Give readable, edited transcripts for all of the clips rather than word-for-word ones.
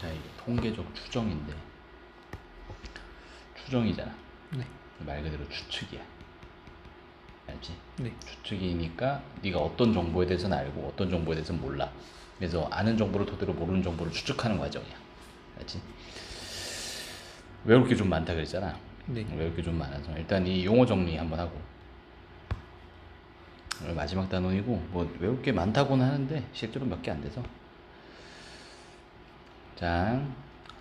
자, 이게 통계적 추정인데 추정이잖아. 네. 말 그대로 추측이야. 알지? 네. 추측이니까 네가 어떤 정보에 대해서는 알고 어떤 정보에 대해서는 몰라. 그래서 아는 정보를 토대로 모르는 정보를 추측하는 과정이야. 알지? 외울 게 좀 많다 그랬잖아. 네. 외울 게 좀 많아서 일단 이 용어 정리 한번 하고, 오늘 마지막 단원이고 뭐 외울 게 많다고는 하는데 실제로 몇 개 안 돼서. 자,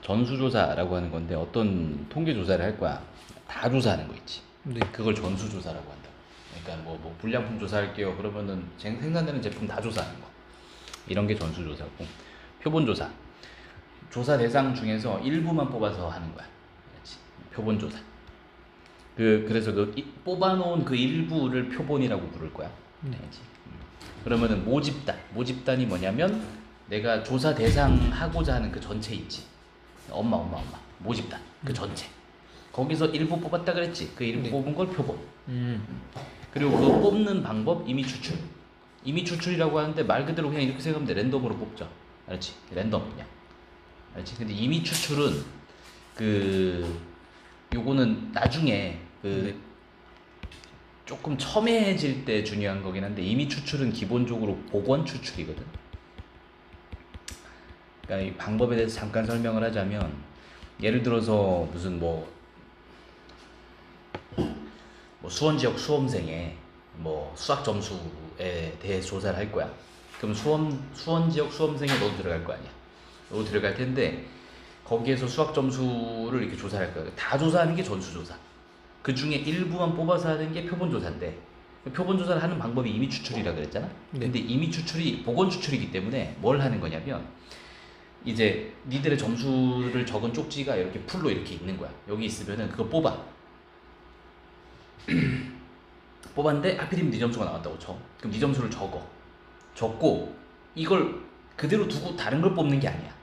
전수조사라고 하는 건데 어떤 통계조사를 할 거야. 다 조사하는 거 있지. 네. 그걸 전수조사라고 한다. 그러니까 뭐 불량품 조사할게요. 그러면은 생산되는 제품 다 조사하는 거. 이런 게 전수조사고, 표본조사. 조사 대상 중에서 일부만 뽑아서 하는 거야. 그렇지? 표본조사. 그래서 뽑아놓은 그 일부를 표본이라고 부를 거야. 네. 알지? 그러면은 모집단이 뭐냐면 내가 조사 대상 하고자 하는 그 전체 있지. 엄마. 모집단. 그 전체. 거기서 일부 뽑았다 그랬지. 그 일부 네. 뽑은 걸 표본. 음. 그리고 그 뽑는 방법 임의 추출. 임의 추출이라고 하는데 말 그대로 그냥 이렇게 생각하면 돼. 랜덤으로 뽑자. 알았지? 랜덤 그냥. 알았지? 근데 임의 추출은 요거는 나중에 네. 조금 첨예해질 때 중요한 거긴 한데, 임의 추출은 기본적으로 복원 추출이거든. 그러니까 이 방법에 대해서 잠깐 설명을 하자면, 예를 들어서 무슨 뭐 수원 지역 수험생의 뭐 수학 점수에 대해 조사를 할 거야. 그럼 수원 지역 수험생이 너도 들어갈 거 아니야. 너도 들어갈 텐데 거기에서 수학 점수를 이렇게 조사할 거야. 다 조사하는 게 전수조사. 그 중에 일부만 뽑아서 하는 게 표본조사인데, 표본조사를 하는 방법이 임의 추출이라 그랬잖아. 네. 근데 임의 추출이 복원 추출이기 때문에 뭘 하는 거냐면, 이제 니들의 점수를 적은 쪽지가 이렇게 풀로 이렇게 있는 거야. 여기 있으면은 그거 뽑아. 뽑았는데 하필이면 네 점수가 나왔다고 쳐. 그럼 네 점수를 적고 이걸 그대로 두고 다른 걸 뽑는 게 아니야.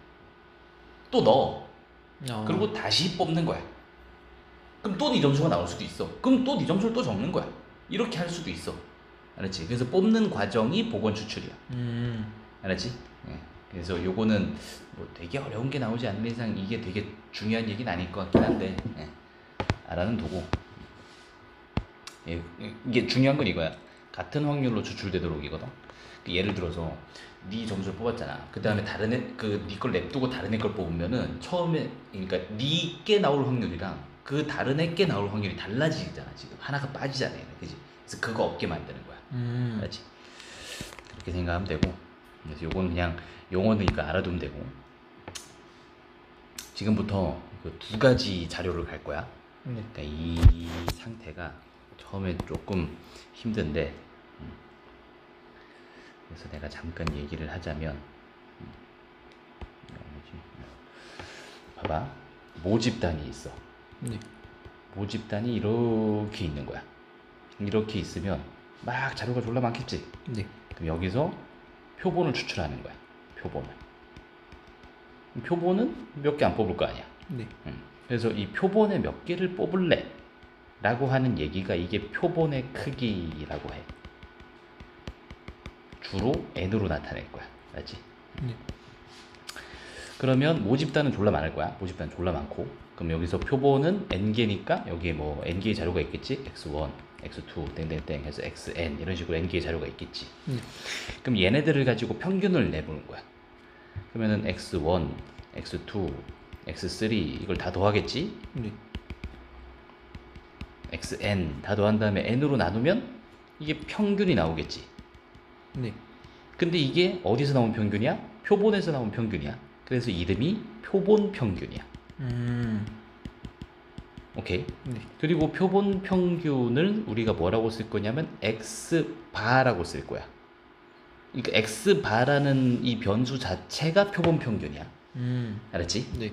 또 넣어. 그리고 다시 뽑는 거야. 그럼 또 네 점수가 나올 수도 있어. 그럼 또 네 점수를 또 적는 거야. 이렇게 할 수도 있어. 알았지? 그래서 뽑는 과정이 복원 추출이야. 알았지? 예. 그래서 요거는 뭐 되게 어려운 게 나오지 않는 이상 이게 되게 중요한 얘기는 아닐 것 같긴 한데, 예. 알아는 두고. 예. 이게 중요한 건 이거야. 같은 확률로 추출되도록이거든. 예를 들어서 네 점수를 뽑았잖아. 그 다음에 다른 네 걸 냅두고 다른 애 걸 뽑으면은 처음에, 그러니까 네게 나올 확률이랑 그 다른 애게 나올 확률이 달라지잖아. 지금 하나가 빠지잖아, 그지? 그래서 그거 없게 만드는 거야. 알지? 그렇게 생각하면 되고, 그래서 요건 그냥 용어니까 알아두면 되고, 지금부터 그 두 가지 자료를 갈 거야. 그러니까 이 상태가 처음에 조금 힘든데, 그래서 내가 잠깐 얘기를 하자면, 봐봐, 모집단이 있어. 네. 모집단이 이렇게 있는 거야. 이렇게 있으면 막 자료가 졸라 많겠지. 네. 그럼 여기서 표본을 추출하는 거야. 표본은 몇 개 안 뽑을 거 아니야. 네. 그래서 이 표본에 몇 개를 뽑을래? 라고 하는 얘기가 이게 표본의 크기라고 해. 주로 n으로 나타낼 거야. 알지? 네. 그러면 모집단은 졸라 많을 거야. 모집단 졸라 많고, 그럼 여기서 표본은 n개니까 여기에 뭐 n개의 자료가 있겠지. x1, x2 땡땡땡 해서 xn 이런 식으로 n개의 자료가 있겠지. 그럼 얘네들을 가지고 평균을 내보는 거야. 그러면은 x1, x2, x3 이걸 다 더하겠지. 네. xn 다 더한 다음에 n으로 나누면 이게 평균이 나오겠지. 네. 근데 이게 어디서 나온 평균이야? 표본에서 나온 평균이야. 그래서 이름이 표본 평균이야. 오케이. 네. 그리고 표본 평균을 우리가 뭐라고 쓸 거냐면 x바라고 쓸 거야. 그러니까 x바라는 이 변수 자체가 표본 평균이야. 알았지? 네.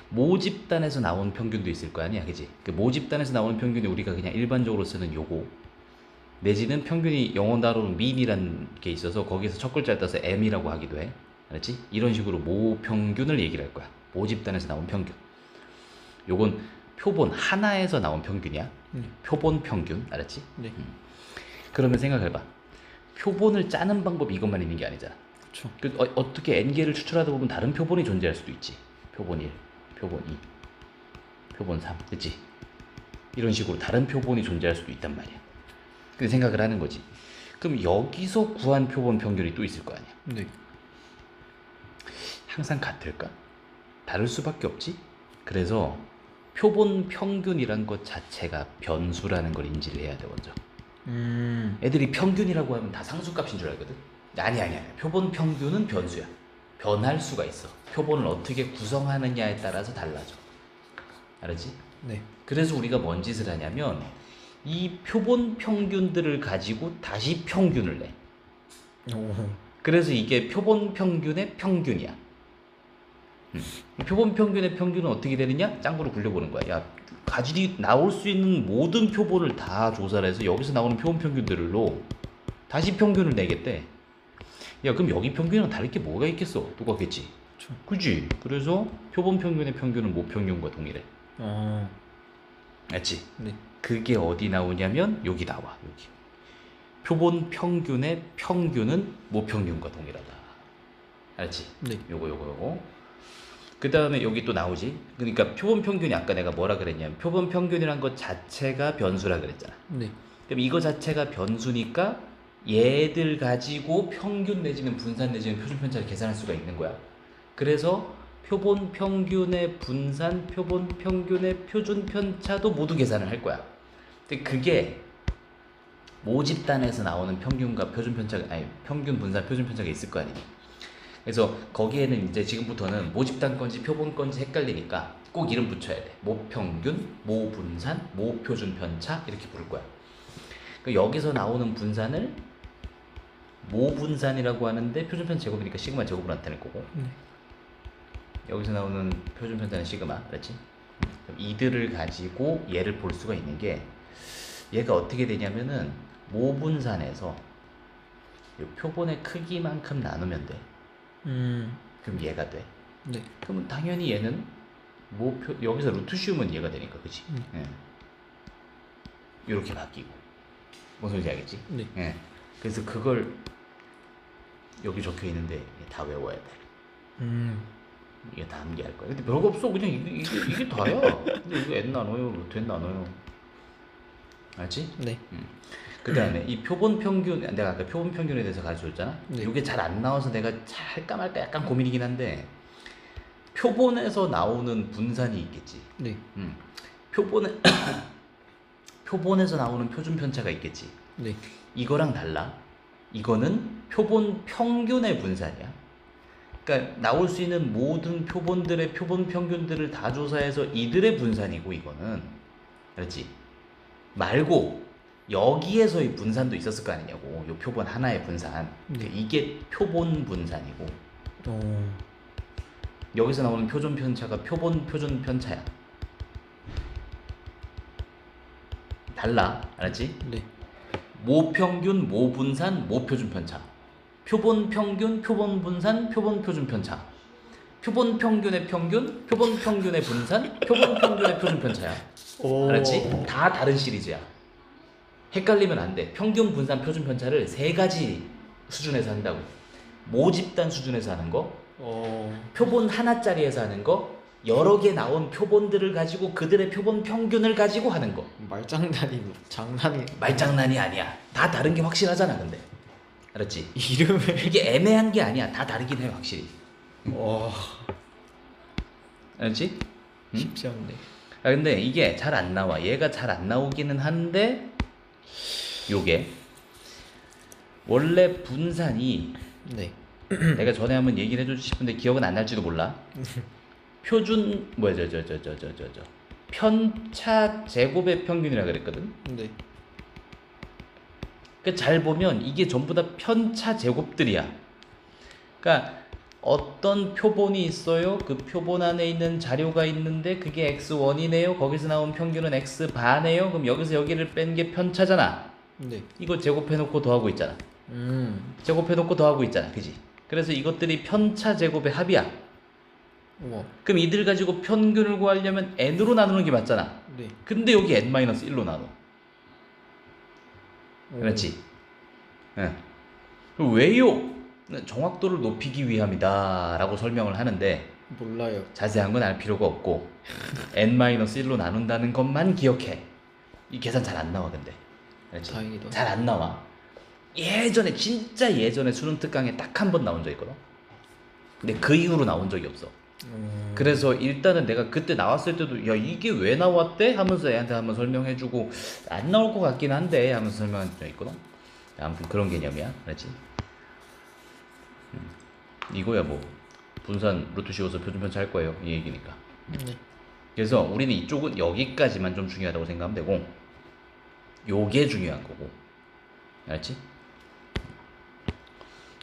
모집단에서 나온 평균도 있을 거 아니야, 그지? 그 모집단에서 나오는 평균이 우리가 그냥 일반적으로 쓰는 요거, 내지는 평균이 영어 단어로 mean이라는 게 있어서 거기서 첫 글자를 따서 m이라고 하기도 해. 알았지? 이런 식으로 모평균을 얘기를 할 거야. 모집단에서 나온 평균. 요건 표본 하나에서 나온 평균이야. 표본 평균. 알았지? 네. 그러면 생각해봐. 표본을 짜는 방법 이것만 있는 게 아니잖아. 그쵸. 어떻게 n개를 추출하다 보면 다른 표본이 존재할 수도 있지. 표본 1, 표본 2, 표본 3, 그치? 이런 식으로 다른 표본이 존재할 수도 있단 말이야. 그 생각을 하는 거지. 그럼 여기서 구한 표본 평균이 또 있을 거 아니야. 네. 항상 같을까? 다를 수밖에 없지. 그래서 표본 평균이란 것 자체가 변수라는 걸 인지를 해야 돼 먼저. 애들이 평균이라고 하면 다 상수값인 줄 알거든. 아니야. 표본 평균은 변수야. 변할 수가 있어. 표본을 어떻게 구성하느냐에 따라서 달라져. 알았지? 네. 그래서 우리가 뭔 짓을 하냐면 이 표본 평균들을 가지고 다시 평균을 내. 오. 그래서 이게 표본 평균의 평균이야. 표본 평균의 평균은 어떻게 되느냐? 짱구로 굴려보는 거야. 야, 가지리 나올 수 있는 모든 표본을 다 조사를 해서 여기서 나오는 표본 평균들로 다시 평균을 내겠대. 야, 그럼 여기 평균이랑 다를 게 뭐가 있겠어? 똑같겠지. 그지? 그래서 표본 평균의 평균은 모평균과 동일해. 알지? 네. 그게 어디 나오냐면 여기 나와. 여기. 표본 평균의 평균은 모평균과 동일하다. 알지? 네. 요거. 그 다음에 여기 또 나오지. 그러니까 표본 평균이 아까 내가 뭐라 그랬냐면 표본 평균이란 것 자체가 변수라 그랬잖아. 네. 그럼 이거 자체가 변수니까 얘들 가지고 평균 내지는 분산 내지는 표준 편차를 계산할 수가 있는 거야. 그래서 표본 평균의 분산, 표본 평균의 표준 편차도 모두 계산을 할 거야. 근데 그게 모집단에서 나오는 평균과 표준 편차가 아니 평균 분산 표준 편차가 있을 거 아니니. 그래서 거기에는 이제 지금부터는 모집단 건지 표본 건지 헷갈리니까 꼭 이름 붙여야 돼. 모평균, 모분산, 모표준 편차 이렇게 부를 거야. 그러니까 여기서 나오는 분산을 모분산이라고 하는데 표준 편차 제곱이니까 시그마 제곱으로 나타낼 거고. 여기서 나오는 표준 편차는 시그마, 그렇지? 그럼 이들을 가지고 얘를 볼 수가 있는 게 얘가 어떻게 되냐면은 모분산에서 이 표본의 크기만큼 나누면 돼. 그럼 얘가 돼. 네. 그러면 당연히 얘는 여기서 루트 씌우면 얘가 되니까, 그치? 예. 이렇게 바뀌고. 뭔 소리인지 알겠지? 네. 예. 그래서 그걸 여기 적혀 있는데 다 외워야 돼. 이게 다 암기할 거야. 근데 별거 없어. 그냥 이게 다야. 근데 이거 n 나눠요, 루트 n 나눠요. 알지? 네. 그 다음에 이 표본 평균, 내가 아까 표본 평균에 대해서 가르쳐줬잖아? 네. 이게 잘 안 나와서 내가 할까 말까 약간 고민이긴 한데, 표본에서 나오는 분산이 있겠지. 네. 표본에서 나오는 표준 편차가 있겠지. 네. 이거랑 달라. 이거는 표본 평균의 분산이야. 그러니까 나올 수 있는 모든 표본들의 표본 평균들을 다 조사해서 이들의 분산이고, 이거는. 그렇지? 말고 여기에서의 분산도 있었을 거 아니냐고. 요 표본 하나의 분산. 네. 이게 표본 분산이고, 오. 여기서 나오는 표준 편차가 표준 편차야. 달라. 알았지? 네. 모평균, 모분산, 모표준 편차. 표본 평균, 표본 분산, 표본 표준 편차. 표본 평균의 평균, 표본 평균의 분산, 표본 평균의 표준 편차야. 오. 알았지? 다 다른 시리즈야. 헷갈리면 안 돼. 평균, 분산, 표준 편차를 3가지 수준에서 한다고. 모집단 수준에서 하는 거, 표본 하나짜리에서 하는 거, 여러 개 나온 표본들을 가지고 그들의 표본 평균을 가지고 하는 거. 말장난이 장난이 말장난이 아니야. 다 다른 게 확실하잖아, 근데. 알았지? 이름을 이게 애매한 게 아니야. 다 다르긴 해, 확실히. 와. 알았지? 응? 쉽지 않네. 아, 근데 이게 잘 안 나와. 얘가 잘 안 나오기는 한데, 요게 원래 분산이 네. 내가 전에 한번 얘기를 해주고 싶은데 기억은 안 날지도 몰라. 표준 편차 제곱의 평균이라 그랬거든. 네. 그러니까 잘 보면 이게 전부 다 편차 제곱들이야. 그러니까 어떤 표본이 있어요. 그 표본 안에 있는 자료가 있는데 그게 x1이네요. 거기서 나온 평균은 x반이에요. 그럼 여기서 여기를 뺀 게 편차잖아. 네. 이거 제곱해놓고 더하고 있잖아. 제곱해놓고 더하고 있잖아. 그지? 그래서 이것들이 편차 제곱의 합이야. 우와. 그럼 이들 가지고 평균을 구하려면 n으로 나누는 게 맞잖아. 네. 근데 여기 n-1로 나눠. 그렇지? 응. 그럼 왜요? 정확도를 높이기 위함이다라고 설명을 하는데 몰라요. 자세한 건 알 필요가 없고 n-1로 나눈다는 것만 기억해. 이 계산 잘 안 나와 근데. 알지? 다행이다. 잘 안 나와. 예전에 진짜 예전에 수능 특강에 딱 한 번 나온 적 있거든. 근데 그 이후로 나온 적이 없어. 그래서 일단은 내가 그때 나왔을 때도 야 이게 왜 나왔대? 하면서 애한테 한번 설명해주고 안 나올 것 같긴 한데 하면서 설명한 적 있거든. 아무튼 그런 개념이야. 알지? 이거야 뭐 분산 루트 씌워서 표준 편차 할 거예요. 이 얘기니까. 네. 그래서 우리는 이쪽은 여기까지만 좀 중요하다고 생각하면 되고 요게 중요한 거고. 알지?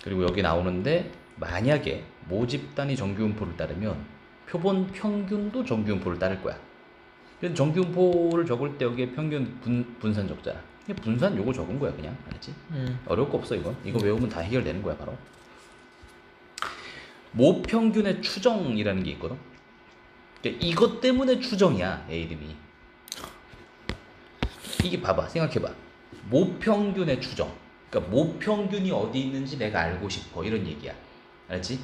그리고 여기 나오는데 만약에 모집단이 정규분포를 따르면 표본 평균도 정규분포를 따를 거야. 그래서 정규분포를 적을 때 여기에 평균 분산 적잖아. 분산 요거 적은 거야 그냥. 알지? 어려울 거 없어 이건. 이거 외우면 다 해결되는 거야 바로. 모평균의 추정이라는 게 있거든. 그러니까 이것 때문에 추정이야 얘 이름이. 이게 봐봐 생각해봐. 모평균의 추정. 그러니까 모평균이 어디 있는지 내가 알고 싶어 이런 얘기야. 알지?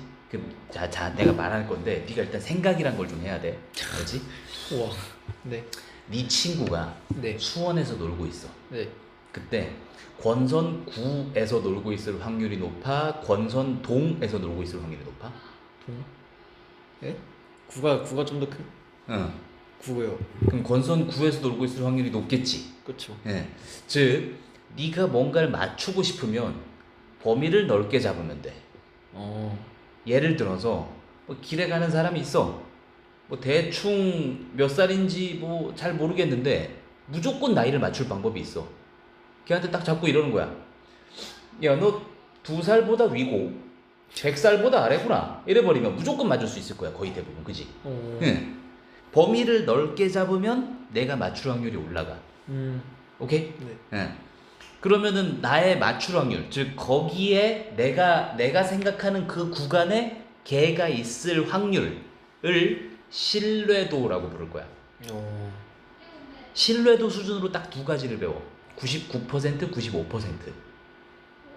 자 내가 말할 건데 네가 일단 생각이란 걸 좀 해야 돼. 알지? 우와. 네. 네 친구가 네. 수원에서 놀고 있어. 네. 그때 권선구에서 놀고 있을 확률이 높아? 권선동에서 놀고 있을 확률이 높아? 동? 예? 구가 좀 더 큰? 응. 구고요. 그럼 권선구에서 놀고 있을 확률이 높겠지. 그렇죠. 예. 즉 네가 뭔가를 맞추고 싶으면 범위를 넓게 잡으면 돼. 예를 들어서 뭐 길에 가는 사람이 있어. 뭐 대충 몇 살인지 뭐 잘 모르겠는데 무조건 나이를 맞출 방법이 있어. 걔한테 딱 잡고 이러는 거야. 야, 너 2살보다 위고 100살보다 아래구나. 이래버리면 무조건 맞을 수 있을 거야. 거의 대부분. 그지? 응. 범위를 넓게 잡으면 내가 맞출 확률이 올라가. 오케이? 네. 응. 그러면은 나의 맞출 확률, 즉 거기에 내가 생각하는 그 구간에 걔가 있을 확률을 신뢰도라고 부를 거야. 신뢰도 수준으로 딱 두 가지를 배워. 99%, 95%.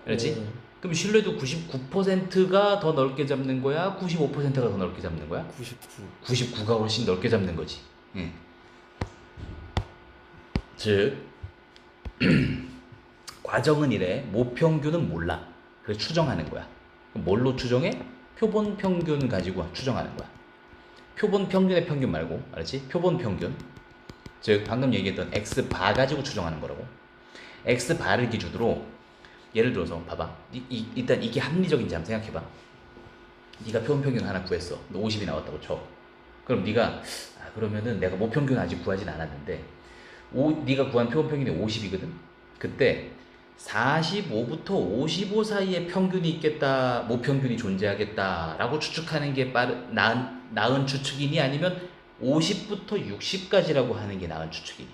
알지? 그럼 신뢰도 99%가 더 넓게 잡는 거야? 95%가 더 넓게 잡는 거야? 99가 훨씬 넓게 잡는 거지. 응. 즉 과정은 이래. 모평균은 몰라. 그래서 추정하는 거야. 그럼 뭘로 추정해? 표본 평균 가지고 추정하는 거야. 표본 평균의 평균 말고, 알았지? 표본 평균. 즉 방금 얘기했던 X바 가지고 추정하는 거라고. X바를 기준으로 예를 들어서 봐봐. 일단 이게 합리적인지 한번 생각해봐. 네가 표본 평균 하나 구했어. 너 50이 나왔다고 쳐. 그럼 네가 그러면은 내가 모평균 아직 구하진 않았는데 네가 구한 표본 평균이 50이거든. 그때 45부터 55 사이의 평균이 있겠다, 모평균이 존재하겠다라고 추측하는 게 나은 추측이니 아니면 50부터 60까지라고 하는 게 나은 추측이니?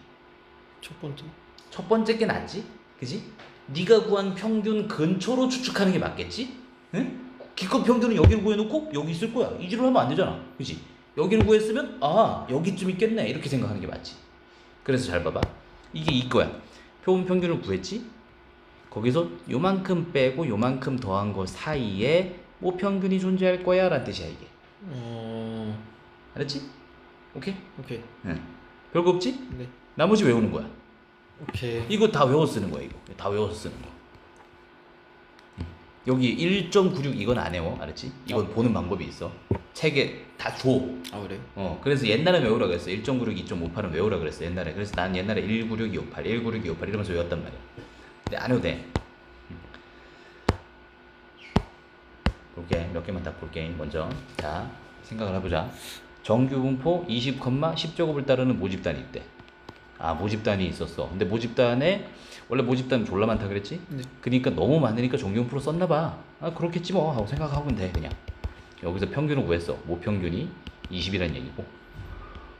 첫 번째 게 낫지? 그지? 네가 구한 평균 근처로 추측하는 게 맞겠지? 응? 기껏 평균은 여기를 구해놓고 여기 있을 거야. 이지로 하면 안 되잖아. 그지? 여기를 구했으면 여기쯤 있겠네 이렇게 생각하는 게 맞지. 그래서 잘 봐봐. 이게 이거야. 표본 평균을 구했지? 거기서 요만큼 빼고 요만큼 더한 거 사이에 모평균이 존재할 거야 라는 뜻이야 이게. 알았지? 오케이? 응. 별거 없지? 네. 나머지 외우는 거야. 오케이. 이거 다 외워 쓰는 거야. 이거 다 외워서 쓰는 거. 여기 1.96 이건 안 외워. 알았지? 이건 보는 방법이 있어. 책에 다 줘. 그래요? 그래서 옛날에 외우라 그랬어. 1.96, 2.58은 외우라 그랬어. 옛날에. 그래서 난 옛날에 196, 258, 196, 258 이러면서 외웠단 말이야. 근데 안 해도 돼. 볼게. 몇 개만 딱 볼게. 먼저. 자, 생각을 해보자. 정규분포 20, 10제곱을 따르는 모집단이 있대. 모집단이 있었어. 근데 모집단에 원래 모집단 졸라 많다 그랬지? 네. 그러니까 너무 많으니까 정규분포로 썼나봐. 그렇겠지 뭐 하고 생각하면 돼 그냥. 여기서 평균을 구했어. 모평균이 20이라는 얘기고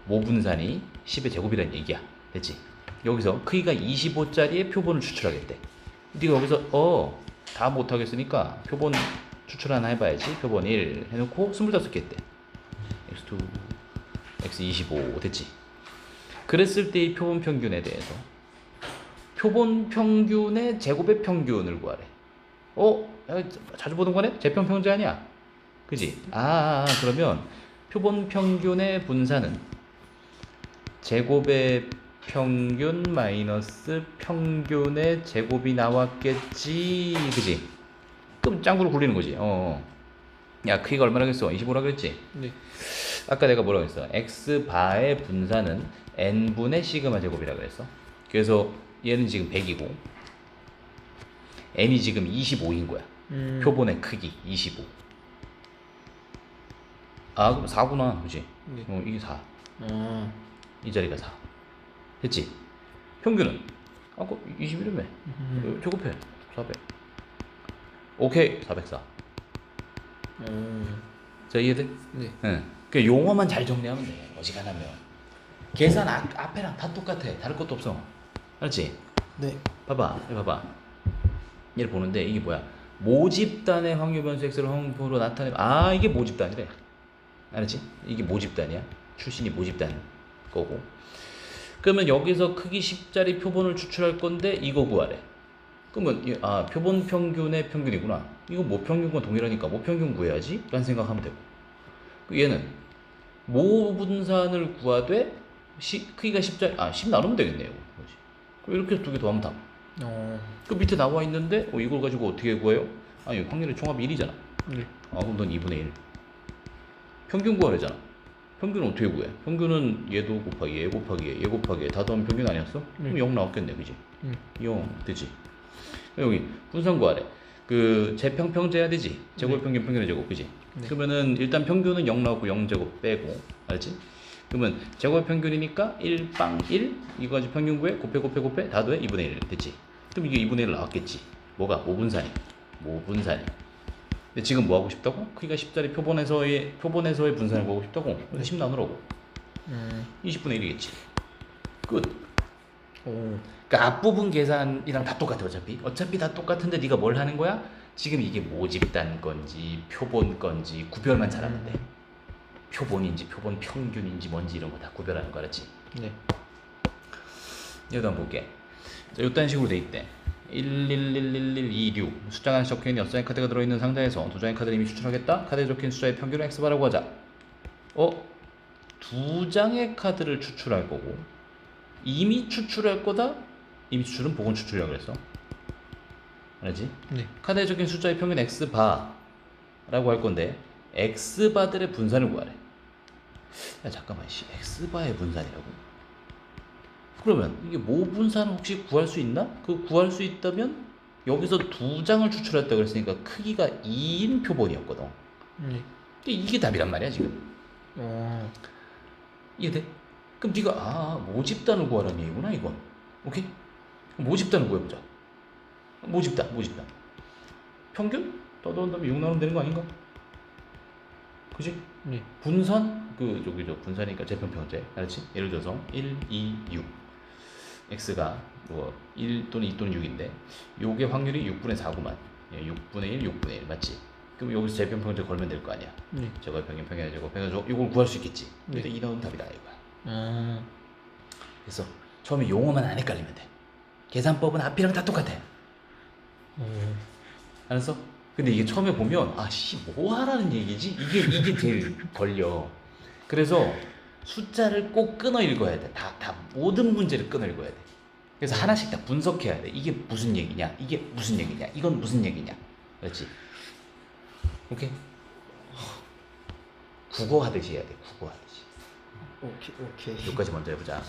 모분산이 10의 제곱이라는 얘기야. 됐지? 여기서 크기가 25짜리의 표본을 추출하겠대. 네가 여기서 다 못하겠으니까 표본 추출 하나 해봐야지. 표본 1 해놓고 25개 했대. x2, x25 됐지? 그랬을 때의 표본 평균에 대해서 표본 평균의 제곱의 평균을 구하래. 야, 자주 보던 거네? 재평평제 아니야? 그지? 그러면 표본 평균의 분산은 제곱의 평균 마이너스 평균의 제곱이 나왔겠지, 그지? 그럼 짱구로 굴리는 거지. 야, 크기가 얼마라겠어? 25라 그랬지? 네. 아까 내가 뭐라고 했어? x 바의 분산은 n분의 시그마 제곱이라 그랬어. 그래서 얘는 지금 100이고 n이 지금 25인 거야. 표본의 크기 25. 그럼 4구나, 그지? 네. 이게 4. 아. 이 자리가 4. 됐지? 평균은 아까 21이면 제곱해. 400. 오케이, 404. 자, 이해돼? 네. 응. 그 용어만 잘 정리하면 돼. 어지간하면. 계산 앞에랑 다 똑같아. 다를 것도 없어. 알았지? 네. 봐봐. 얘를 보는데 이게 뭐야? 모집단의 확률 변수 x를 항으로 나타내. 이게 모집단이래. 알았지? 이게 모집단이야. 출신이 모집단 거고. 그러면 여기서 크기 10짜리 표본을 추출할 건데 이거 구하래. 그러면 표본 평균의 평균이구나. 이거 모평균과 동일하니까 모평균 구해야지 라는 생각하면 되고, 얘는 모분산을 구하되 크기가 10짜리 10 나누면 되겠네요. 그럼 이렇게 두 개 더하면 답. 그 밑에 나와 있는데 이걸 가지고 어떻게 구해요? 확률의 총합이 1이잖아. 네. 그럼 넌 2분의 1. 평균 구하래잖아. 평균은 어떻게 구해? 평균은 얘도 곱하기 얘 곱하기 얘 곱하기 얘 다 더하면 평균 아니었어? 그럼 0 나왔겠네, 그지? 0 되지. 여기 분산 구하래. 그 재평평제 해야 되지. 제곱 평균 평균의 제곱, 그지? 네. 그러면은 일단 평균은 0 나오고 0제곱 빼고, 알지? 그러면 제곱 평균이니까 1빵 1 이거 가지고 평균 구해 곱해 다 더해 2분의 1 됐지? 그럼 이게 2분의 1 나왔겠지. 뭐가? 모분산이. 근데 지금 뭐 하고 싶다고? 크기가 10짜리 표본에서의 분산을 구하고 싶다고? 그래서 10 나누라고. 20분의 1이겠지. 끝. 그러니까 앞부분 계산이랑 다 똑같아. 어차피 다 똑같은데 네가 뭘 하는 거야? 지금 이게 모집단 건지 표본 건지 구별만 잘하면 돼. 표본인지 표본 평균인지 뭔지 이런 거 다 구별하는 거 알았지? 네. 여기도 한번 볼게. 자, 이딴 식으로 돼 있대. 111126 숫자가 하나씩 적혀있는 6장의 카드가 들어있는 상자에서 2장의 카드를 이미 추출하겠다. 카드에 적힌 숫자의 평균을 x바라고 하자. 2장의 카드를 추출할 거고 이미 추출할 거다. 이미 추출은 복원 추출이라고 그랬어. 알지? 네. 카드에 적힌 숫자의 평균 x바라고 할 건데 x바들의 분산을 구하래. 야 잠깐만, x바의 분산이라고? 그러면 이게 모분산을 혹시 구할 수 있나? 그 구할 수 있다면 여기서 2장을 추출했다 그랬으니까 크기가 2인 표본이었거든. 네. 근데 이게 답이란 말이야 지금. 이해돼? 그럼 네가 모집단을 구하라는 얘기구나 이건. 오케이? 모집단을 구해보자. 모집단 평균? 더더운 다음에 6 나오면 되는 거 아닌가? 그지? 네. 분산? 분산이니까 재평평제. 알았지? 예를 들어서 1, 2, 6 x가 1 또는 2 또는 6인데 요게 확률이 6분의 4구만. 6분의 1, 6분의 1 맞지? 그럼 여기서 재평평제 걸면 될 거 아니야. 네. 제곱 평균 평균의 제곱 해가지고 이걸 구할 수 있겠지. 네. 근데 이 나오는 답이다 이거야. 그래서 처음에 용어만 안 헷갈리면 돼. 계산법은 앞이랑 다 똑같아. 알았어? 근데 이게 처음에 보면 뭐 하라는 얘기지? 이게 제일 걸려. 그래서 숫자를 꼭 끊어 읽어야 돼. 다 모든 문제를 끊어 읽어야 돼. 그래서 하나씩 다 분석해야 돼. 이게 무슨 얘기냐? 이게 무슨 얘기냐? 이건 무슨 얘기냐? 그렇지? 오케이? 국어 하듯이 해야 돼. 국어 하듯이. 오케이. 여기까지 먼저 해보자.